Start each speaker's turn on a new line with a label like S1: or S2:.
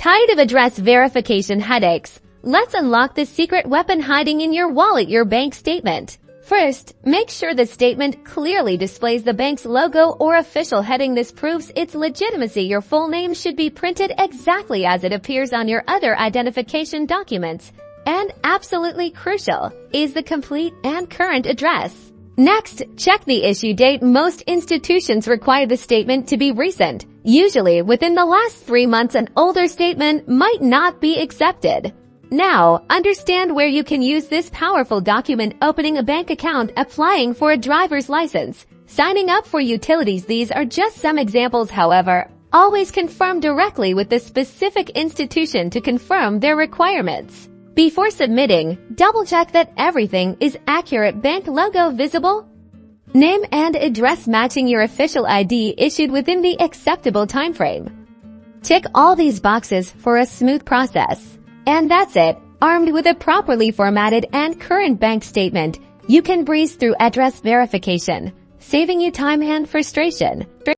S1: Tired of address verification headaches? Let's unlock the secret weapon hiding in your wallet, your bank statement. First, make sure the statement clearly displays the bank's logo or official heading. This proves its legitimacy. Your full name should be printed exactly as it appears on your other identification documents. And absolutely crucial is the complete and current address. Next, check the issue date. Most institutions require the statement to be recent. Usually, within the last 3 months, an older statement might not be accepted. Now, understand where you can use this powerful document: opening a bank account, applying for a driver's license, signing up for utilities. These are just some examples, however. Always confirm directly with the specific institution to confirm their requirements. Before submitting, double-check that everything is accurate. Bank logo visible, name and address matching your official ID issued within the acceptable time frame. Tick all these boxes for a smooth process. And that's it. Armed with a properly formatted and current bank statement, you can breeze through address verification, saving you time and frustration.